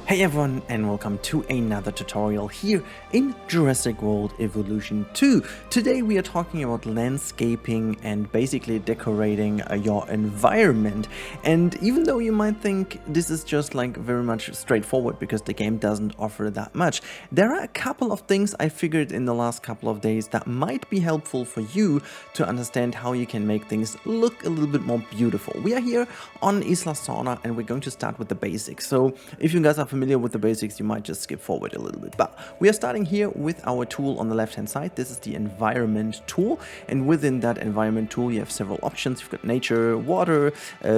Hey everyone, and welcome to another tutorial here in Jurassic World Evolution 2. Today we are talking about landscaping and basically decorating your environment. And even though you might think this is just like very much straightforward because the game doesn't offer that much, there are a couple of things I figured in the last couple of days that might be helpful for you to understand how you can make things look a little bit more beautiful. We are here on Isla Sorna and we're going to start with the basics. So if you guys are familiar with the basics, you might just skip forward a little bit. But we are starting here with our tool on the left hand side. This is the environment tool, and within that environment tool you have several options. You've got nature, water,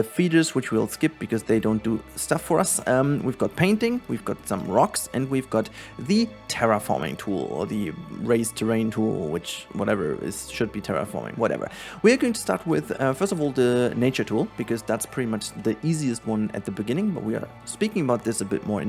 feeders, which we'll skip because they don't do stuff for us. We've got painting, we've got some rocks, and we've got the terraforming tool or the raised terrain tool, which whatever is should be terraforming, whatever. We are going to start with first of all the nature tool, because that's pretty much the easiest one at the beginning, but we are speaking about this a bit more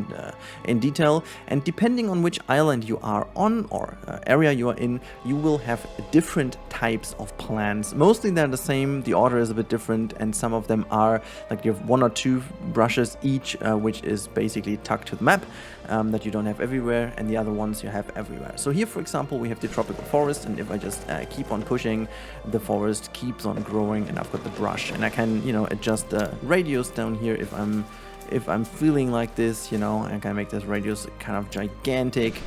in detail. And depending on which island you are on or area you are in, you will have different types of plants. Mostly they're the same, the order is a bit different, and some of them are like you have one or two brushes each, which is basically tucked to the map, that you don't have everywhere, and the other ones you have everywhere. So here, for example, we have the tropical forest, and if I just keep on pushing, the forest keeps on growing, and I've got the brush, and I can, you know, adjust the radius down here if I'm feeling like this, you know, I can make this radius kind of gigantic.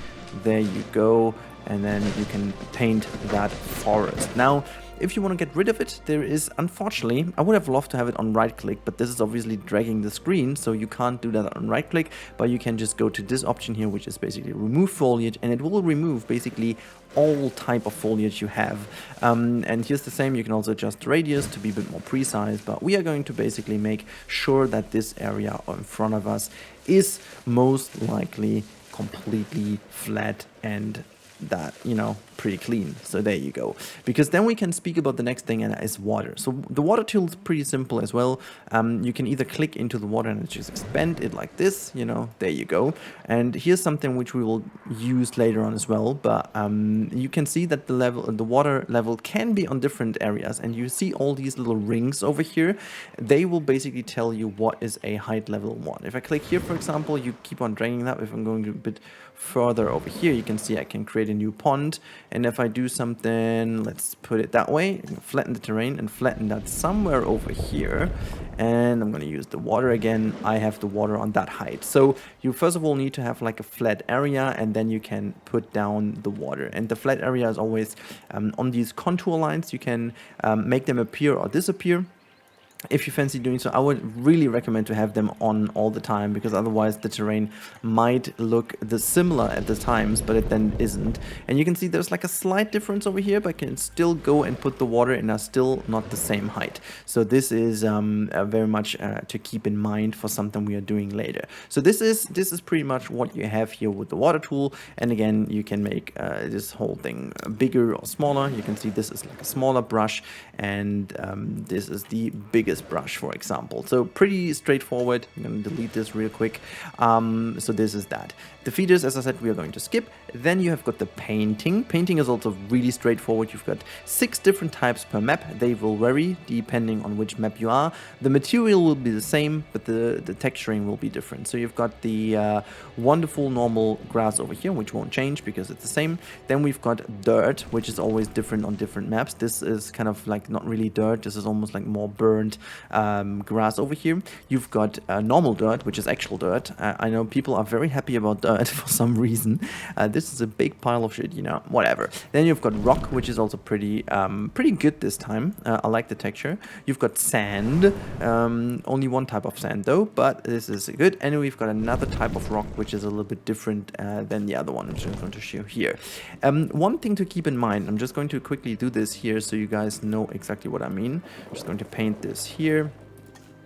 There you go, and then you can paint that forest. Now, if you want to get rid of it, there is, unfortunately, I would have loved to have it on right click, but this is obviously dragging the screen, so you can't do that on right click, but you can just go to this option here, which is basically remove foliage, and it will remove basically all type of foliage you have. And here's the same, you can also adjust the radius to be a bit more precise, but we are going to basically make sure that this area in front of us is most likely completely flat and that, you know, pretty clean. So there you go, because then we can speak about the next thing, and that is water. So the water tool is pretty simple as well. You can either click into the water and just expand it like this, you know, there you go. And here's something which we will use later on as well, but you can see that the water level can be on different areas, and you see all these little rings over here. They will basically tell you what is a height level 1. If I click here, for example, you keep on dragging that. If I'm going a bit further over here, you can see I can create a new pond, and if I do something, let's put it that way, flatten the terrain and flatten that somewhere over here, and I'm going to use the water again. I have the water on that height. So you first of all need to have like a flat area, and then you can put down the water, and the flat area is always on these contour lines. You can make them appear or disappear. If you fancy doing so, I would really recommend to have them on all the time, because otherwise the terrain might look similar at the times, but it then isn't. And you can see there's like a slight difference over here, but I can still go and put the water and are still not the same height. So this is very much to keep in mind for something we are doing later. So this is pretty much what you have here with the water tool. And again, you can make this whole thing bigger or smaller. You can see this is like a smaller brush, and this is the biggest brush, for example. So pretty straightforward. I'm going to delete this real quick. So this is that. The feeders, as I said, we are going to skip. Then you have got the painting. Painting is also really straightforward. You've got 6 different types per map. They will vary depending on which map you are. The material will be the same, but the texturing will be different. So you've got the wonderful normal grass over here, which won't change because it's the same. Then we've got dirt, which is always different on different maps. This is kind of like not really dirt. This is almost like more burnt grass over here. You've got normal dirt, which is actual dirt. I know people are very happy about dirt for some reason. This is a big pile of shit, you know, whatever. Then you've got rock, which is also pretty good this time. I like the texture. You've got sand, only one type of sand though, but this is good. And we've got another type of rock, which is a little bit different than the other one, which I'm going to show here. One thing to keep in mind, I'm just going to quickly do this here so you guys know exactly what I mean. I'm just going to paint this here,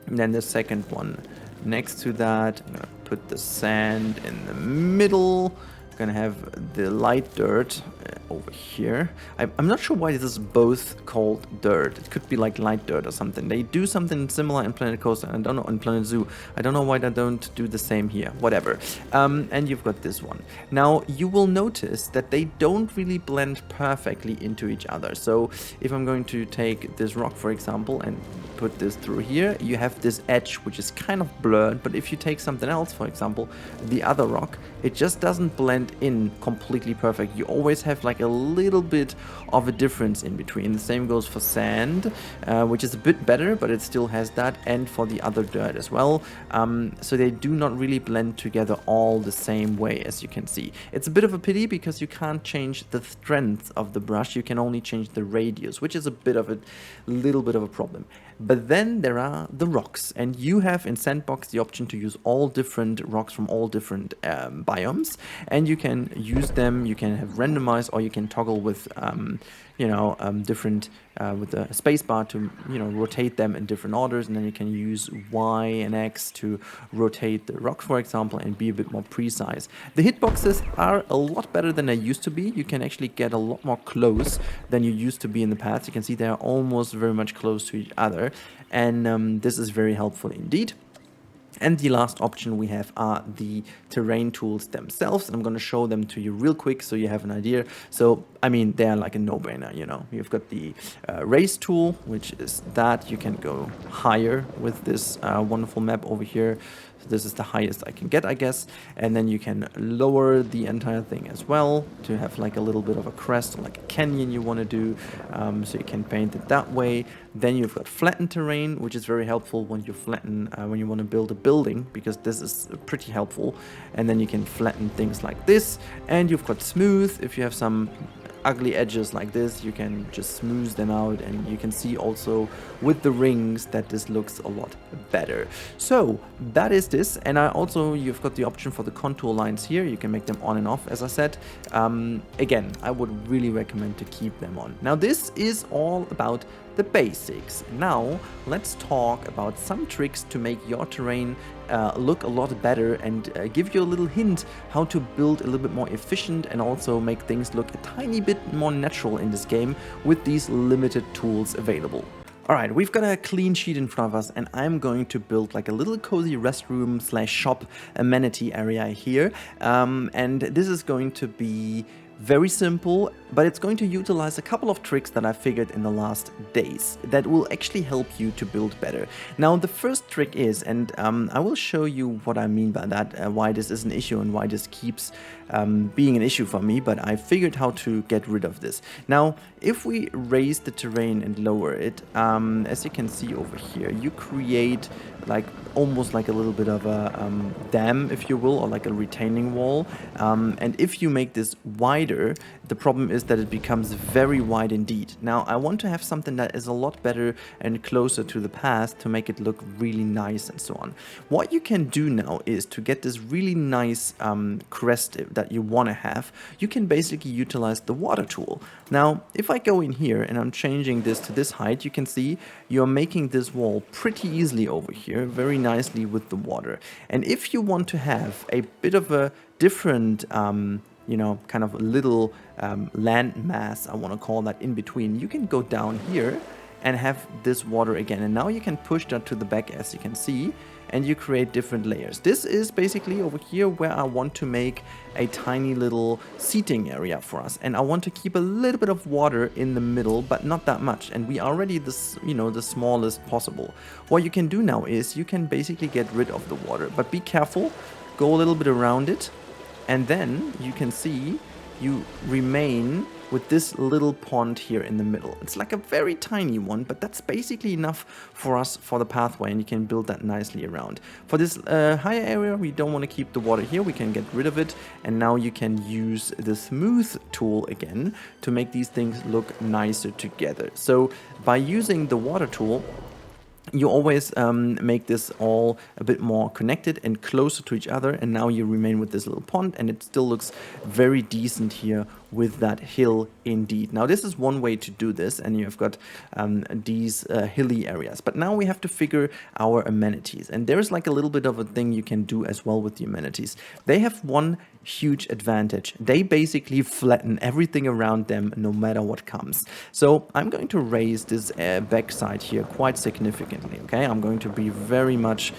and then the second one next to that. I'm gonna put the sand in the middle. I'm gonna have the light dirt over here. I'm not sure why this is both called dirt. It could be like light dirt or something. They do something similar in Planet Coaster, and I don't know in Planet Zoo. I don't know why they don't do the same here. Whatever. And you've got this one. Now you will notice that they don't really blend perfectly into each other. So if I'm going to take this rock, for example, and put this through here, you have this edge which is kind of blurred, but if you take something else, for example, the other rock, it just doesn't blend in completely perfect. You always have like a little bit of a difference in between. The same goes for sand, which is a bit better, but it still has that, and for the other dirt as well. So they do not really blend together all the same way, as you can see. It's a bit of a pity because you can't change the strength of the brush, you can only change the radius, which is a little bit of a problem. But then there are the rocks, and you have in Sandbox the option to use all different rocks from all different biomes, and you can use them, you can have randomized, or you can toggle with different with the spacebar to rotate them in different orders, and then you can use Y and X to rotate the rock, for example, and be a bit more precise. The hitboxes are a lot better than they used to be. You can actually get a lot more close than you used to be in the past. You can see they are almost very much close to each other, and this is very helpful indeed. And the last option we have are the terrain tools themselves, and I'm going to show them to you real quick so you have an idea. So, I mean, they're like a no-brainer, You've got the race tool, which is that you can go higher with this wonderful map over here. So this is the highest I can get, I guess. And then you can lower the entire thing as well to have like a little bit of a crest, or like a canyon you want to do. So you can paint it that way. Then you've got flattened terrain, which is very helpful when you flatten, when you want to build a building, because this is pretty helpful. And then you can flatten things like this. And you've got smooth. If you have some ugly edges like this, you can just smooth them out, and you can see also with the rings that this looks a lot better. So that is this, and you've got the option for the contour lines here. You can make them on and off, as I said. Again, I would really recommend to keep them on. Now this is all about the basics. Now let's talk about some tricks to make your terrain look a lot better, and give you a little hint how to build a little bit more efficient, and also make things look a tiny bit more natural in this game with these limited tools available. Alright, we've got a clean sheet in front of us, and I'm going to build like a little cozy restroom / shop amenity area here, and this is going to be very simple, but it's going to utilize a couple of tricks that I figured in the last days that will actually help you to build better. Now, the first trick is, and I will show you what I mean by that, why this is an issue and why this keeps being an issue for me, but I figured how to get rid of this. Now, if we raise the terrain and lower it, as you can see over here, you create like almost like a little bit of a dam, if you will, or like a retaining wall. And if you make this wider, the problem is that it becomes very wide indeed. Now, I want to have something that is a lot better and closer to the path to make it look really nice and so on. What you can do now is to get this really nice crest that you want to have, you can basically utilize the water tool. Now, if I go in here and I'm changing this to this height, you can see you're making this wall pretty easily over here, very nicely with the water. And if you want to have a bit of a different kind of little land mass, I want to call that, in between, you can go down here and have this water again. And now you can push that to the back, as you can see, and you create different layers. This is basically over here where I want to make a tiny little seating area for us. And I want to keep a little bit of water in the middle, but not that much. And we are already the smallest possible. What you can do now is you can basically get rid of the water, but be careful, go a little bit around it, and then you can see you remain with this little pond here in the middle. It's like a very tiny one, but that's basically enough for us for the pathway, and you can build that nicely around. For this higher area, we don't want to keep the water here, we can get rid of it, and now you can use the smooth tool again to make these things look nicer together. So by using the water tool, you always make this all a bit more connected and closer to each other, and now you remain with this little pond, and it still looks very decent here with that hill indeed. Now this is one way to do this, and you've got these hilly areas, but now we have to figure our amenities, and there's like a little bit of a thing you can do as well with the amenities. They have one huge advantage. They basically flatten everything around them no matter what comes. So I'm going to raise this backside here quite significantly, okay? I'm going to be very much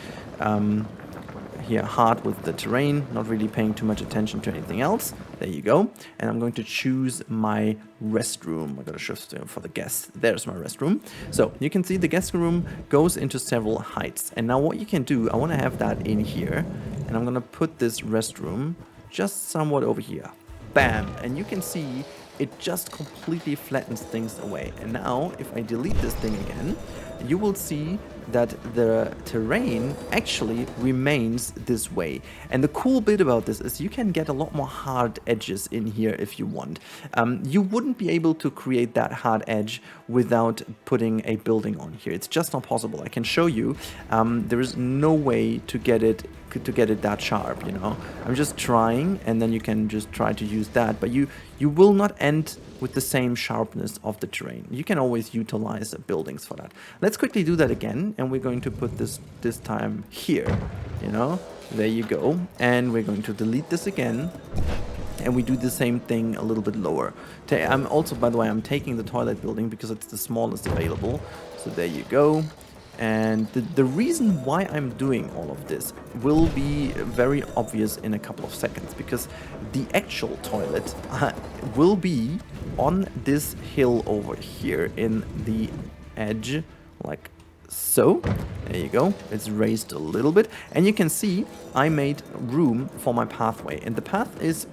here hard with the terrain, not really paying too much attention to anything else. There you go. And I'm going to choose my restroom. I got to shift for the guests. There's my restroom. So you can see the guest room goes into several heights. And now what you can do, I want to have that in here. And I'm going to put this restroom just somewhat over here. Bam. And you can see it just completely flattens things away. And now if I delete this thing again, you will see that the terrain actually remains this way. And the cool bit about this is you can get a lot more hard edges in here if you want. You wouldn't be able to create that hard edge without putting a building on here. It's just not possible. I can show you. There is no way to get it that sharp, you know. I'm just trying, and then you can just try to use that, but you will not end with the same sharpness of the terrain. You can always utilize buildings for that. Let's quickly do that again, and we're going to put this time here, you know. There you go. And we're going to delete this again, and we do the same thing a little bit lower. I'm also, by the way, I'm taking the toilet building because it's the smallest available. So there you go. And the reason why I'm doing all of this will be very obvious in a couple of seconds, because the actual toilet will be on this hill over here in the edge, like so. There you go. It's raised a little bit, and you can see I made room for my pathway, and the path is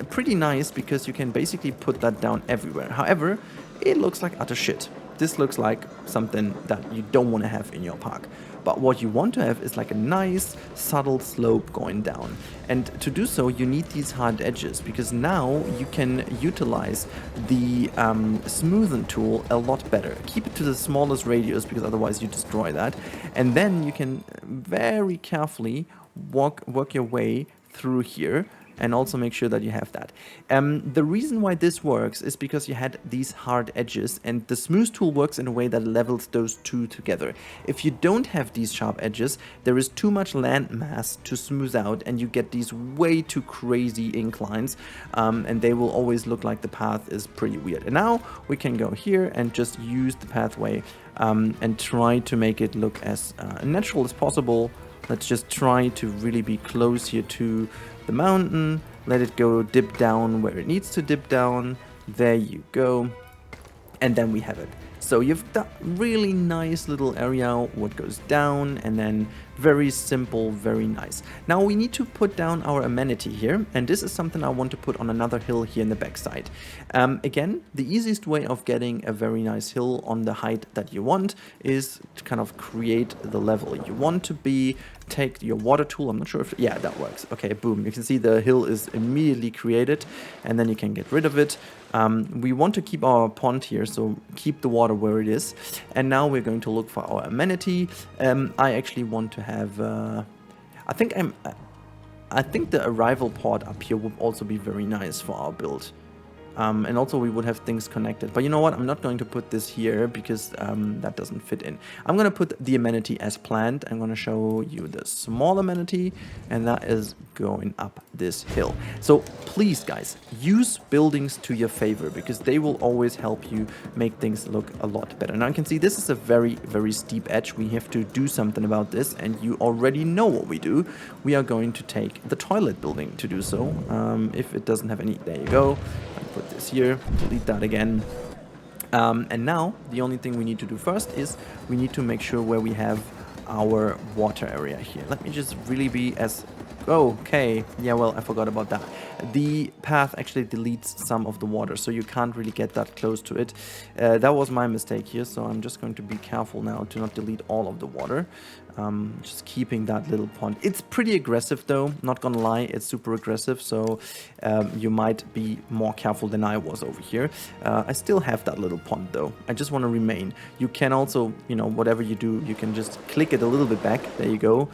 pretty nice because you can basically put that down everywhere. However, it looks like utter shit. This looks like something that you don't want to have in your park. But what you want to have is like a nice subtle slope going down. And to do so, you need these hard edges, because now you can utilize the smoothen tool a lot better. Keep it to the smallest radius, because otherwise you destroy that. And then you can very carefully work your way through here, and also make sure that you have that. The reason why this works is because you had these hard edges, and the smooth tool works in a way that levels those two together. If you don't have these sharp edges, there is too much land mass to smooth out, and you get these way too crazy inclines, and they will always look like the path is pretty weird. And now we can go here and just use the pathway and try to make it look as natural as possible. Let's just try to really be close here to the mountain. Let it go dip down where it needs to dip down. There you go. And then we have it. So you've got really nice little area what goes down, and then very simple, very nice. Now we need to put down our amenity here, and this is something I want to put on another hill here in the backside. Again, the easiest way of getting a very nice hill on the height that you want is to kind of create the level you want to be. Take your water tool. I'm not sure if, yeah, that works. Okay, boom. You can see the hill is immediately created, and then you can get rid of it. We want to keep our pond here, so keep the water where it is. And now we're going to look for our amenity. I actually want to have, I think the arrival pod up here would also be very nice for our build. And also we would have things connected. But you know what? I'm not going to put this here because that doesn't fit in. I'm going to put the amenity as planned. I'm going to show you the small amenity, and that is going up this hill. So please, guys, use buildings to your favor, because they will always help you make things look a lot better. Now you can see this is a very, very steep edge. We have to do something about this, and you already know what we do. We are going to take the toilet building to do so. If it doesn't have any, there you go. Put this here, delete that again. And now the only thing we need to do first is we need to make sure where we have our water area here. Let me just really be as... Okay, yeah, well, I forgot about that. The path actually deletes some of the water, so you can't really get that close to it. That was my mistake here, so I'm just going to be careful now to not delete all of the water. Just keeping that little pond. It's pretty aggressive though, not gonna lie, it's super aggressive, so you might be more careful than I was over here. I still have that little pond though. I just want to remain. You can also, you know, whatever you do, you can just click it a little bit back. There you go.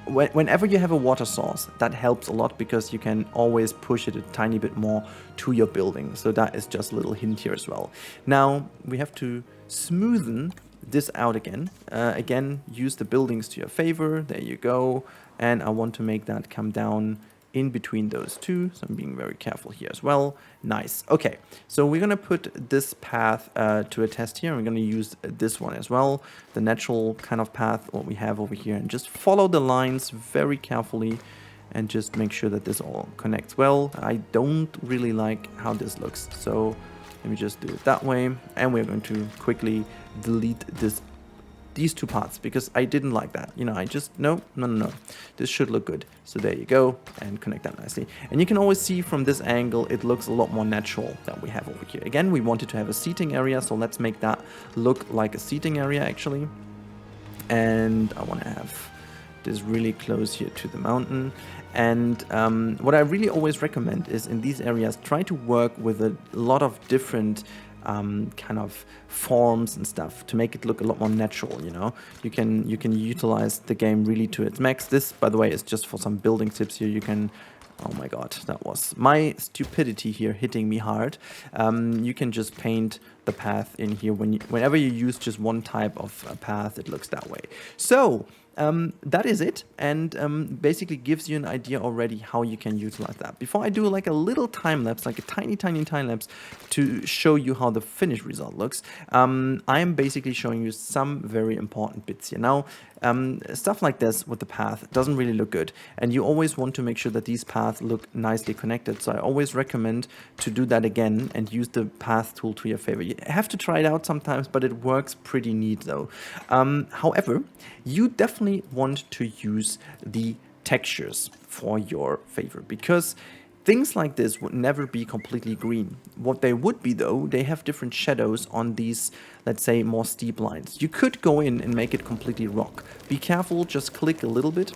Whenever you have a water source, that helps a lot, because you can always push it a tiny bit more to your building. So that is just a little hint here as well. Now we have to smoothen this out again. Again, use the buildings to your favor. There you go. And I want to make that come down in between those two. So I'm being very careful here as well. Nice. Okay, so we're going to put this path to a test here. We're going to use this one as well, the natural kind of path, what we have over here, and just follow the lines very carefully and just make sure that this all connects well. I don't really like how this looks, so let me just do it that way. And we're going to quickly delete these two parts because I didn't like that. You know, I just, no. This should look good. So there you go, and connect that nicely. And you can always see from this angle, it looks a lot more natural than we have over here. Again, we wanted to have a seating area, so let's make that look like a seating area actually. And I want to have this really close here to the mountain. And what I really always recommend is in these areas, try to work with a lot of different kind of forms and stuff to make it look a lot more natural. You know, you can utilize the game really to its max. This, by the way, is just for some building tips here. You can, oh my god, that was my stupidity here hitting me hard. You can just paint the path in here whenever you use just one type of path, it looks that way. So that is it, and basically gives you an idea already how you can utilize that. Before I do like a little time lapse, like a tiny time lapse to show you how the finished result looks, I am basically showing you some very important bits here. Now, stuff like this with the path doesn't really look good, and you always want to make sure that these paths look nicely connected. So I always recommend to do that again and use the path tool to your favor. You have to try it out sometimes, but it works pretty neat though. However, you definitely want to use the textures for your favor, because things like this would never be completely green. What they would be though, they have different shadows on these, let's say, more steep lines. You could go in and make it completely rock. Be careful, just click a little bit.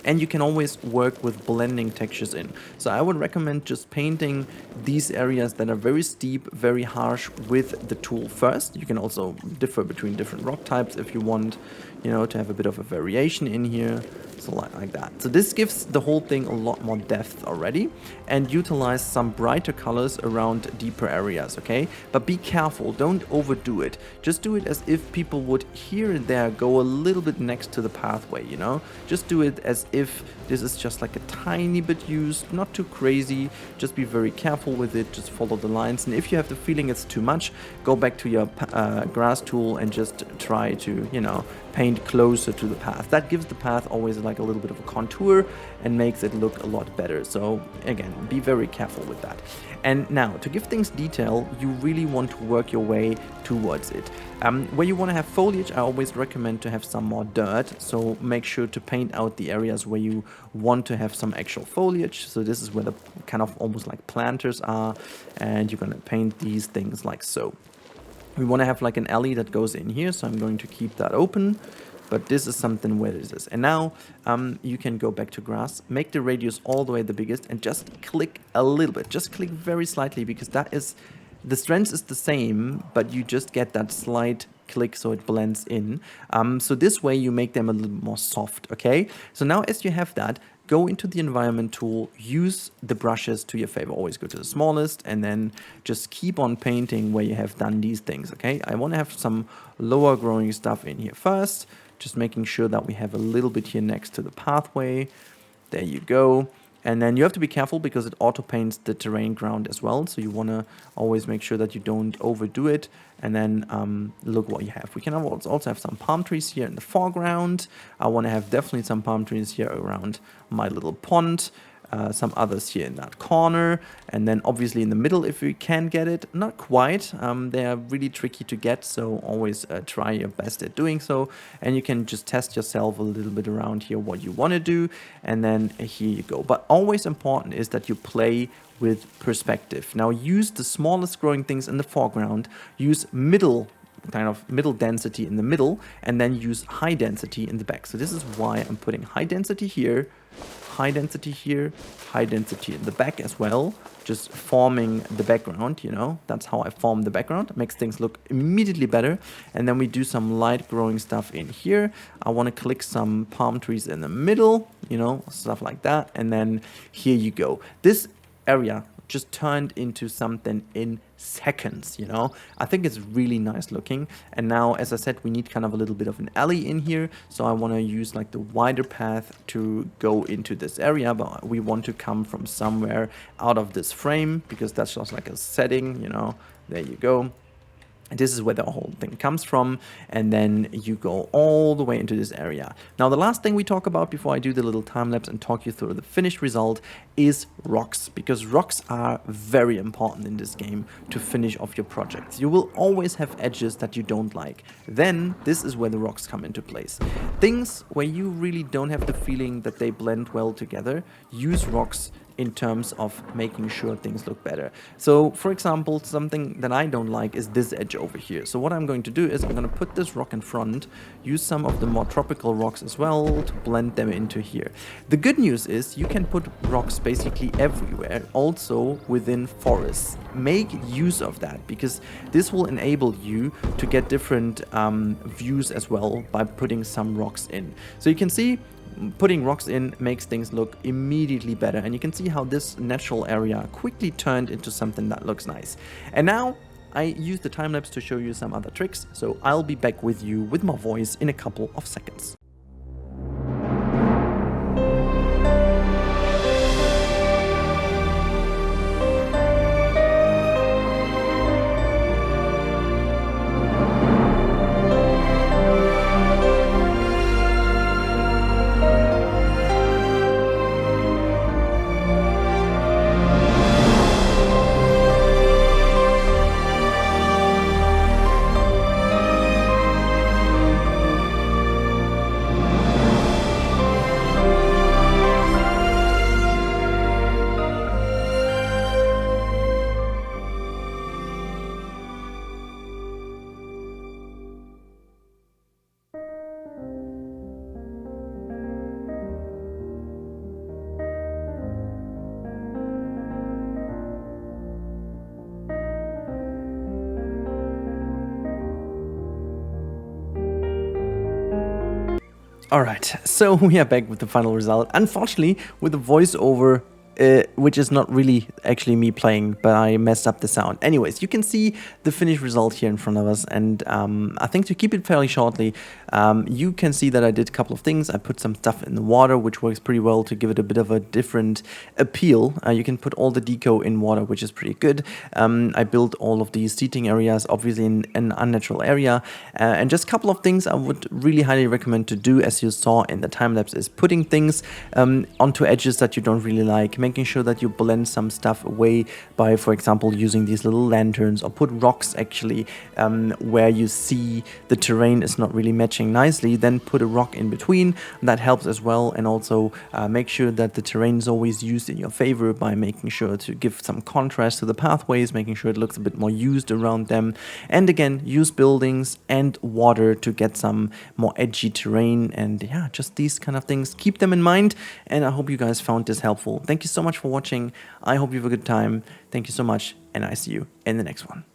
And you can always work with blending textures in. So I would recommend just painting these areas that are very steep, very harsh with the tool first. You can also differ between different rock types if you want, you know, to have a bit of a variation in here. So like that. So this gives the whole thing a lot more depth already, and utilize some brighter colors around deeper areas, okay? But be careful, don't overdo it. Just do it as if people would here and there go a little bit next to the pathway, you know? Just do it as if this is just like a tiny bit used, not too crazy. Just be very careful with it, just follow the lines. And if you have the feeling it's too much, go back to your grass tool and just try to, you know, paint closer to the path. That gives the path always like a little bit of a contour and makes it look a lot better. So again, be very careful with that. And now, to give things detail, you really want to work your way towards it. Where you want to have foliage, I always recommend to have some more dirt. So make sure to paint out the areas where you want to have some actual foliage. So this is where the kind of almost like planters are, and you're going to paint these things like so. We want to have like an alley that goes in here, so I'm going to keep that open. But this is something where this is. And now you can go back to grass, make the radius all the way the biggest, and just click a little bit. Just click very slightly, because that is, the strength is the same, but you just get that slight click so it blends in. So this way you make them a little more soft, okay? So now as you have that, go into the environment tool, use the brushes to your favor. Always go to the smallest, and then just keep on painting where you have done these things, okay? I want to have some lower growing stuff in here first, just making sure that we have a little bit here next to the pathway. There you go. And then you have to be careful because it auto paints the terrain ground as well. So you want to always make sure that you don't overdo it. And then look what you have. We can also have some palm trees here in the foreground. I want to have definitely some palm trees here around my little pond. Some others here in that corner, and then obviously in the middle if we can get it. Not quite, they are really tricky to get, so always try your best at doing so. And you can just test yourself a little bit around here what you want to do, and then here you go. But always important is that you play with perspective. Now use the smallest growing things in the foreground, use middle density in the middle, and then use high density in the back. So this is why I'm putting high density here, high density here, high density in the back as well, just forming the background, you know. That's how I form the background. It makes things look immediately better. And then we do some light growing stuff in here. I want to click some palm trees in the middle, you know, stuff like that. And then here you go. This area just turned into something insane. seconds, you know. I think it's really nice looking. And now, as I said, we need kind of a little bit of an alley in here, so I want to use like the wider path to go into this area, but we want to come from somewhere out of this frame, because that's just like a setting, you know. There you go. This is where the whole thing comes from, and then you go all the way into this area. Now, the last thing we talk about before I do the little time lapse and talk you through the finished result is rocks, because rocks are very important in this game to finish off your projects. You will always have edges that you don't like. Then this is where the rocks come into place. Things where you really don't have the feeling that they blend well together, use rocks in terms of making sure things look better. So, for example, something that I don't like is this edge over here. So what I'm going to do is I'm going to put this rock in front, use some of the more tropical rocks as well to blend them into here. The good news is you can put rocks basically everywhere, also within forests. Make use of that, because this will enable you to get different views as well by putting some rocks in. So you can see putting rocks in makes things look immediately better, and you can see how this natural area quickly turned into something that looks nice. And now I use the time lapse to show you some other tricks, so I'll be back with you with my voice in a couple of seconds. Alright, so we are back with the final result. Unfortunately, with the voiceover, which is not really actually me playing, but I messed up the sound. Anyways, you can see the finished result here in front of us, and I think to keep it fairly shortly, you can see that I did a couple of things. I put some stuff in the water, which works pretty well to give it a bit of a different appeal. You can put all the deco in water, which is pretty good. I built all of these seating areas, obviously in an unnatural area, and just a couple of things I would really highly recommend to do, as you saw in the time-lapse, is putting things onto edges that you don't really like, making sure that you blend some stuff away by, for example, using these little lanterns, or put rocks actually where you see the terrain is not really matching nicely, then put a rock in between. That helps as well, and also make sure that the terrain is always used in your favor by making sure to give some contrast to the pathways, making sure it looks a bit more used around them. And again, use buildings and water to get some more edgy terrain, and yeah, just these kind of things. Keep them in mind, and I hope you guys found this helpful. Thank you so much for watching. I hope you have a good time. Thank you so much, and I see you in the next one.